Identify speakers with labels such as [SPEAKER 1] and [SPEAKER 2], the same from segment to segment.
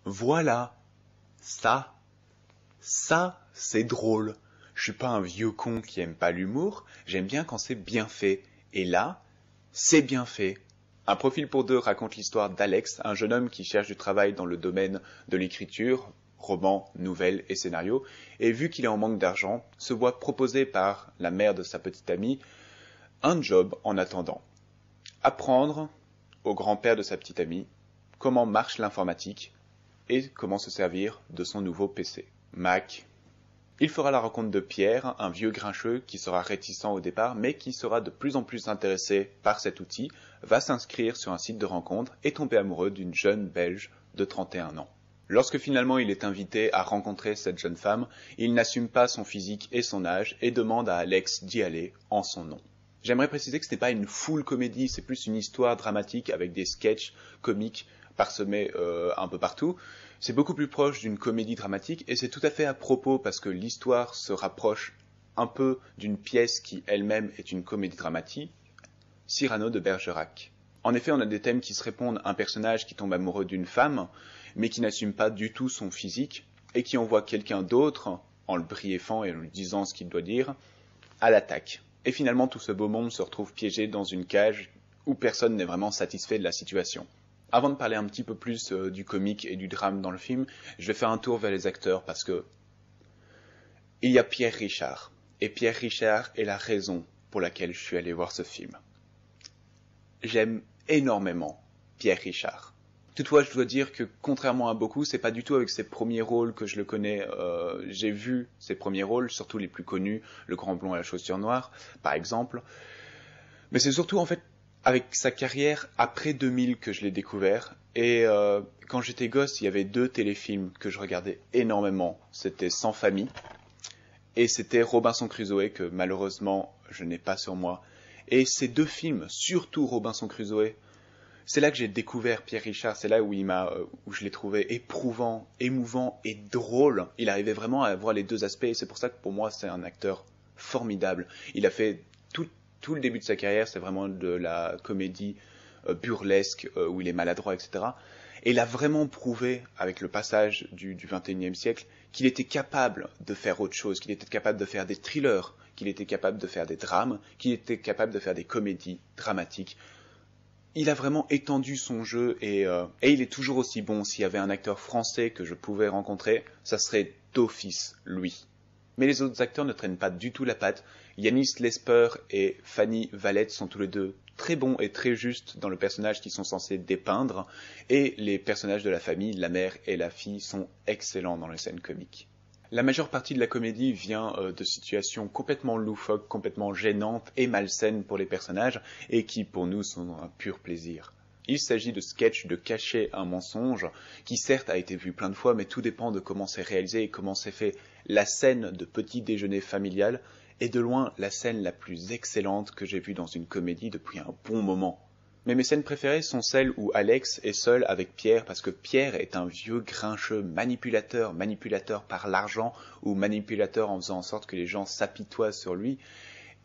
[SPEAKER 1] Voilà, ça, c'est drôle. Je suis pas un vieux con qui aime pas l'humour, j'aime bien quand c'est bien fait. Et là, c'est bien fait. Un profil pour deux raconte l'histoire d'Alex, un jeune homme qui cherche du travail dans le domaine de l'écriture, romans, nouvelles et scénarios, et vu qu'il est en manque d'argent, se voit proposer par la mère de sa petite amie un job en attendant. Apprendre au grand-père de sa petite amie comment marche l'informatique et comment se servir de son nouveau PC, Mac. Il fera la rencontre de Pierre, un vieux grincheux qui sera réticent au départ, mais qui sera de plus en plus intéressé par cet outil, va s'inscrire sur un site de rencontre et tomber amoureux d'une jeune Belge de 31 ans. Lorsque finalement il est invité à rencontrer cette jeune femme, il n'assume pas son physique et son âge et demande à Alex d'y aller en son nom. J'aimerais préciser que ce n'est pas une full comédie, c'est plus une histoire dramatique avec des sketchs comiques parsemés un peu partout. C'est beaucoup plus proche d'une comédie dramatique et c'est tout à fait à propos parce que l'histoire se rapproche un peu d'une pièce qui elle-même est une comédie dramatique, Cyrano de Bergerac. En effet, on a des thèmes qui se répondent, un personnage qui tombe amoureux d'une femme, mais qui n'assume pas du tout son physique, et qui envoie quelqu'un d'autre, en le briefant et en lui disant ce qu'il doit dire, à l'attaque. Et finalement, tout ce beau monde se retrouve piégé dans une cage où personne n'est vraiment satisfait de la situation. Avant de parler un petit peu plus du comique et du drame dans le film, je vais faire un tour vers les acteurs parce que il y a Pierre Richard. Et Pierre Richard est la raison pour laquelle je suis allé voir ce film. J'aime énormément Pierre Richard. Toutefois, je dois dire que contrairement à beaucoup, c'est pas du tout avec ses premiers rôles que je le connais. J'ai vu ses premiers rôles, surtout les plus connus, Le Grand Blond et la Chaussure Noire, par exemple. Mais c'est surtout en fait avec sa carrière après 2000 que je l'ai découvert. Et quand j'étais gosse, il y avait deux téléfilms que je regardais énormément. C'était Sans famille et c'était Robinson Crusoe que malheureusement je n'ai pas sur moi. Et ces deux films, surtout Robinson Crusoe, c'est là que j'ai découvert Pierre Richard, c'est là où où je l'ai trouvé éprouvant, émouvant et drôle. Il arrivait vraiment à avoir les deux aspects et c'est pour ça que pour moi c'est un acteur formidable. Il a fait tout le début de sa carrière, c'est vraiment de la comédie burlesque où il est maladroit, etc. Et il a vraiment prouvé avec le passage du 21e siècle qu'il était capable de faire autre chose, qu'il était capable de faire des thrillers, qu'il était capable de faire des drames, qu'il était capable de faire des comédies dramatiques. Il a vraiment étendu son jeu et il est toujours aussi bon. S'il y avait un acteur français que je pouvais rencontrer, ça serait d'office lui. Mais les autres acteurs ne traînent pas du tout la patte. Yanis Lesper et Fanny Valette sont tous les deux très bons et très justes dans le personnage qu'ils sont censés dépeindre. Et les personnages de la famille, la mère et la fille, sont excellents dans les scènes comiques. La majeure partie de la comédie vient de situations complètement loufoques, complètement gênantes et malsaines pour les personnages, et qui pour nous sont un pur plaisir. Il s'agit de sketchs de cacher un mensonge, qui certes a été vu plein de fois, mais tout dépend de comment c'est réalisé et comment c'est fait. La scène de petit déjeuner familial est de loin la scène la plus excellente que j'ai vue dans une comédie depuis un bon moment. Mais mes scènes préférées sont celles où Alex est seul avec Pierre parce que Pierre est un vieux grincheux manipulateur par l'argent ou manipulateur en faisant en sorte que les gens s'apitoient sur lui.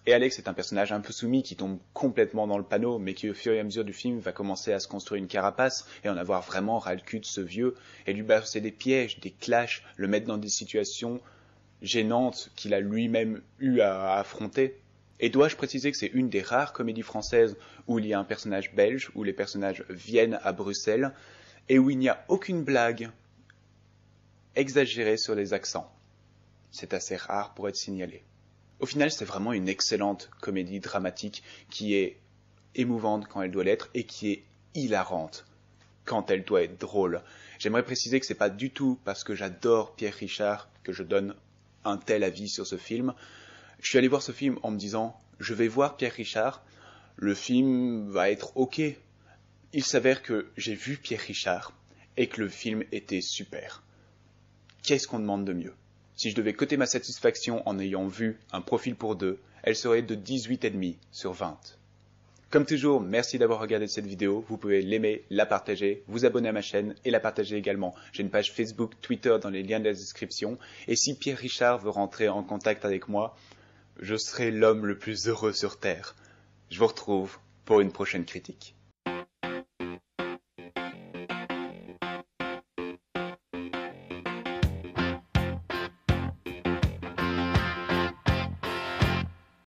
[SPEAKER 1] Et Alex est un personnage un peu soumis qui tombe complètement dans le panneau mais qui au fur et à mesure du film va commencer à se construire une carapace et en avoir vraiment ras le cul de ce vieux et lui balancer des pièges, des clashs, le mettre dans des situations gênantes qu'il a lui-même eu à affronter. Et dois-je préciser que c'est une des rares comédies françaises où il y a un personnage belge, où les personnages viennent à Bruxelles, et où il n'y a aucune blague exagérée sur les accents. C'est assez rare pour être signalé. Au final, c'est vraiment une excellente comédie dramatique qui est émouvante quand elle doit l'être et qui est hilarante quand elle doit être drôle. J'aimerais préciser que c'est pas du tout parce que j'adore Pierre Richard que je donne un tel avis sur ce film. Je suis allé voir ce film en me disant, je vais voir Pierre Richard, le film va être ok. Il s'avère que j'ai vu Pierre Richard et que le film était super. Qu'est-ce qu'on demande de mieux? Si je devais coter ma satisfaction en ayant vu Un profil pour deux, elle serait de 18,5 sur 20. Comme toujours, merci d'avoir regardé cette vidéo. Vous pouvez l'aimer, la partager, vous abonner à ma chaîne et la partager également. J'ai une page Facebook, Twitter dans les liens de la description. Et si Pierre Richard veut rentrer en contact avec moi, je serai l'homme le plus heureux sur Terre. Je vous retrouve pour une prochaine critique.